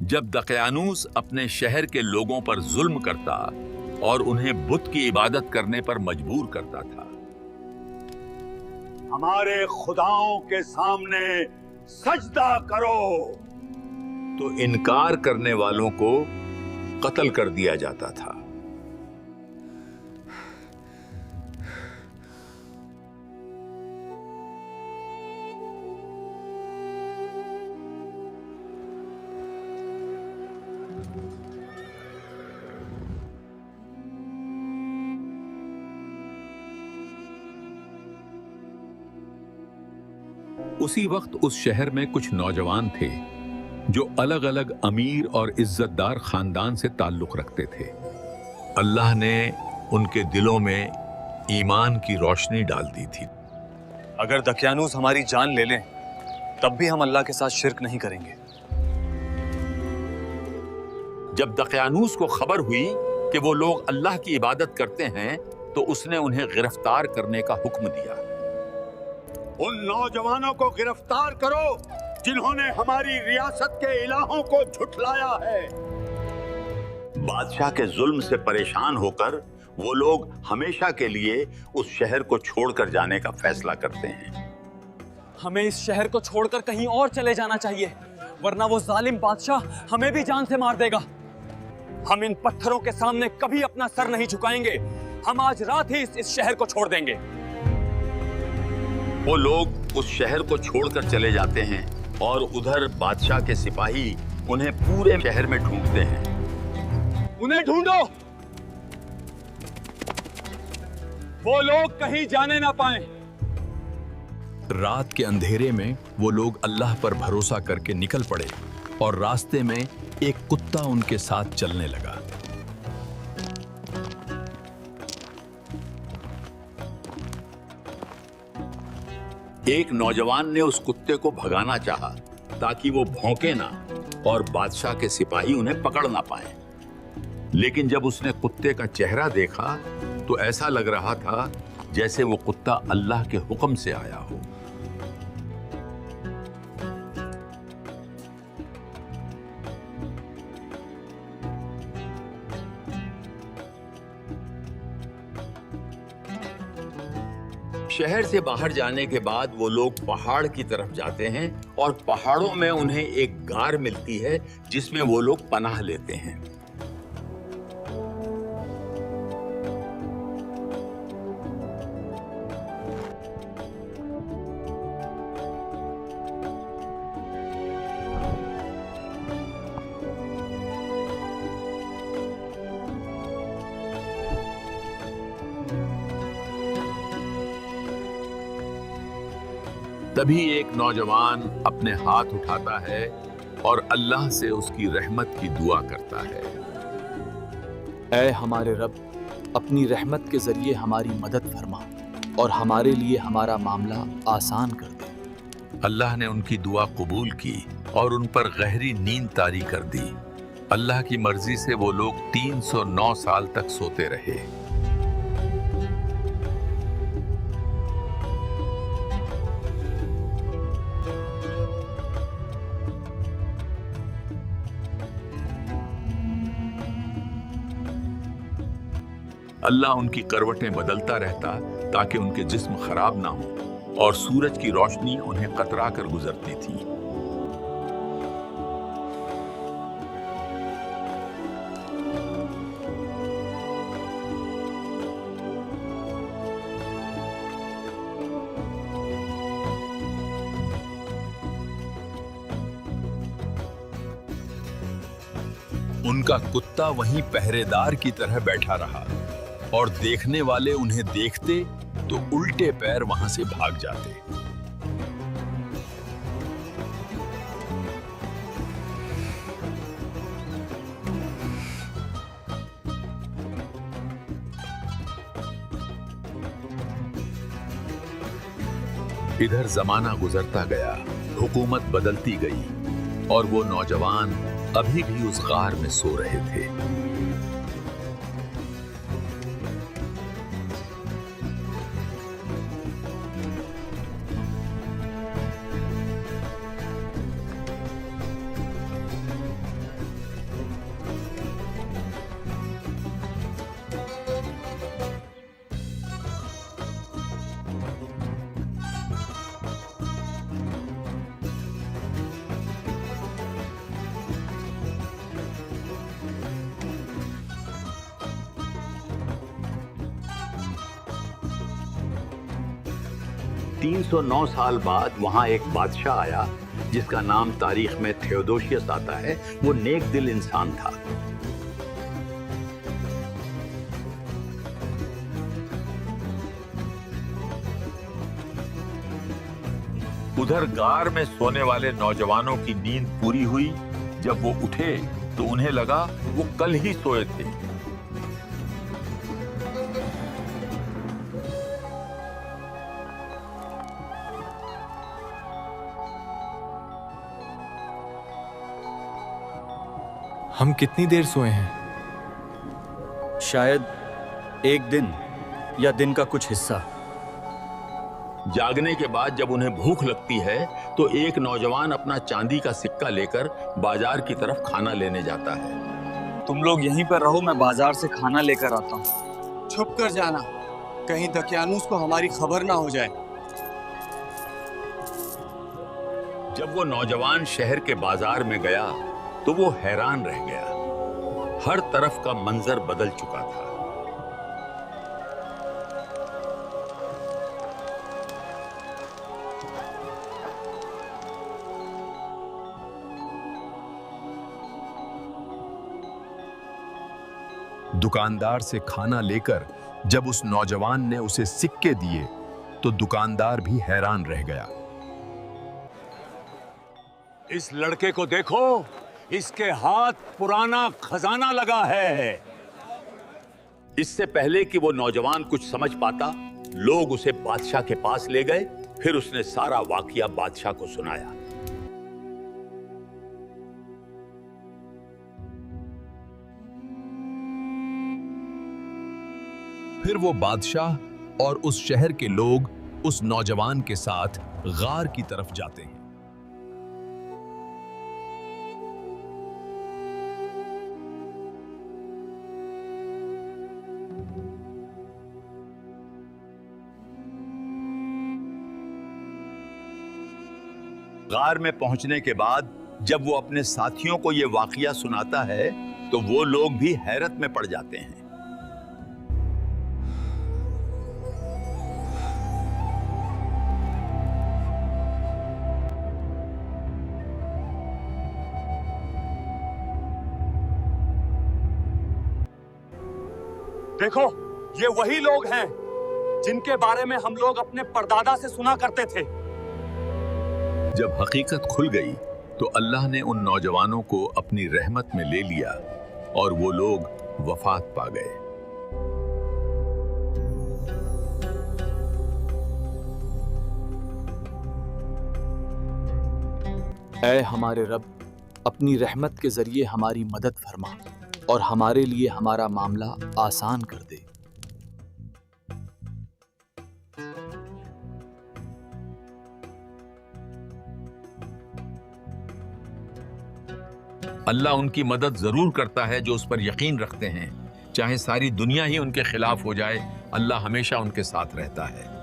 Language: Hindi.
जब दकियानूस अपने शहर के लोगों पर जुल्म करता और उन्हें बुत की इबादत करने पर मजबूर करता था। हमारे खुदाओं के सामने सजदा करो, तो इनकार करने वालों को कत्ल कर दिया जाता था। उसी वक्त उस शहर में कुछ नौजवान थे जो अलग अलग अमीर और इज्जतदार खानदान से ताल्लुक रखते थे। अल्लाह ने उनके दिलों में ईमान की रोशनी डाल दी थी। अगर दकियानूस हमारी जान ले लें तब भी हम अल्लाह के साथ शिर्क नहीं करेंगे। जब दकियानूस को खबर हुई कि वो लोग अल्लाह की इबादत करते हैं तो उसने उन्हें गिरफ्तार करने का हुक्म दिया। उन नौजवानों को गिरफ्तार करो जिन्होंने हमारी रियासत के इलाहों को झुठलाया है। बादशाह के जुल्म से परेशान होकर वो लोग हमेशा के लिए उस शहर को छोड़कर जाने का फैसला करते हैं। हमें इस शहर को छोड़कर कहीं और चले जाना चाहिए, वरना वो जालिम बादशाह हमें भी जान से मार देगा। हम इन पत्थरों के सामने कभी अपना सर नहीं झुकाएंगे। हम आज रात ही इस शहर को छोड़ देंगे। वो लोग उस शहर को छोड़कर चले जाते हैं और उधर बादशाह के सिपाही उन्हें पूरे शहर में ढूंढते हैं। उन्हें ढूंढो, वो लोग कहीं जाने ना पाए। रात के अंधेरे में वो लोग अल्लाह पर भरोसा करके निकल पड़े और रास्ते में एक कुत्ता उनके साथ चलने लगा। एक नौजवान ने उस कुत्ते को भगाना चाहा ताकि वो भौंके ना और बादशाह के सिपाही उन्हें पकड़ ना पाए। लेकिन जब उसने कुत्ते का चेहरा देखा तो ऐसा लग रहा था जैसे वो कुत्ता अल्लाह के हुक्म से आया हो। शहर से बाहर जाने के बाद वो लोग पहाड़ की तरफ जाते हैं और पहाड़ों में उन्हें एक गार मिलती है जिसमें वो लोग पनाह लेते हैं। तभी एक नौजवान अपने हाथ उठाता है और अल्लाह से उसकी रहमत की दुआ करता है। ऐ हमारे रब, अपनी रहमत के जरिए हमारी मदद फरमा और हमारे लिए हमारा मामला आसान कर दे। अल्लाह ने उनकी दुआ कबूल की और उन पर गहरी नींद तारी कर दी। अल्लाह की मर्जी से वो लोग 309 साल तक सोते रहे। अल्लाह उनकी करवटें बदलता रहता ताकि उनके जिस्म खराब ना हो और सूरज की रोशनी उन्हें कतरा कर गुजरती थी। उनका कुत्ता वहीं पहरेदार की तरह बैठा रहा और देखने वाले उन्हें देखते तो उल्टे पैर वहां से भाग जाते। इधर जमाना गुजरता गया, हुकूमत बदलती गई और वो नौजवान अभी भी उस गार में सो रहे थे। 309 साल बाद वहां एक बादशाह आया जिसका नाम तारीख में थियोडोशियस आता है। वो नेक दिल इंसान था। उधर गार में सोने वाले नौजवानों की नींद पूरी हुई। जब वो उठे तो उन्हें लगा वो कल ही सोए थे। हम कितनी देर सोए हैं? शायद एक दिन या दिन का कुछ हिस्सा। जागने के बाद जब उन्हें भूख लगती है तो एक नौजवान अपना चांदी का सिक्का लेकर बाजार की तरफ खाना लेने जाता है। तुम लोग यहीं पर रहो, मैं बाजार से खाना लेकर आता हूँ। छुप कर जाना, कहीं दकियानूस को हमारी खबर ना हो जाए। जब वो नौजवान शहर के बाजार में गया तो वो हैरान रह गया। हर तरफ का मंजर बदल चुका था। दुकानदार से खाना लेकर जब उस नौजवान ने उसे सिक्के दिए तो दुकानदार भी हैरान रह गया। इस लड़के को देखो, इसके हाथ पुराना खजाना लगा है। इससे पहले कि वो नौजवान कुछ समझ पाता, लोग उसे बादशाह के पास ले गए। फिर उसने सारा वाकया बादशाह को सुनाया। फिर वो बादशाह और उस शहर के लोग उस नौजवान के साथ गार की तरफ जाते हैं। गार में पहुंचने के बाद जब वो अपने साथियों को ये वाकया सुनाता है तो वो लोग भी हैरत में पड़ जाते हैं। देखो, ये वही लोग हैं जिनके बारे में हम लोग अपने परदादा से सुना करते थे। जब हकीकत खुल गई तो अल्लाह ने उन नौजवानों को अपनी रहमत में ले लिया और वो लोग वफात पा गए। ऐ हमारे रब, अपनी रहमत के जरिए हमारी मदद फरमा और हमारे लिए हमारा मामला आसान कर दे। अल्लाह उनकी मदद जरूर करता है जो उस पर यकीन रखते हैं। चाहे सारी दुनिया ही उनके खिलाफ हो जाए, अल्लाह हमेशा उनके साथ रहता है।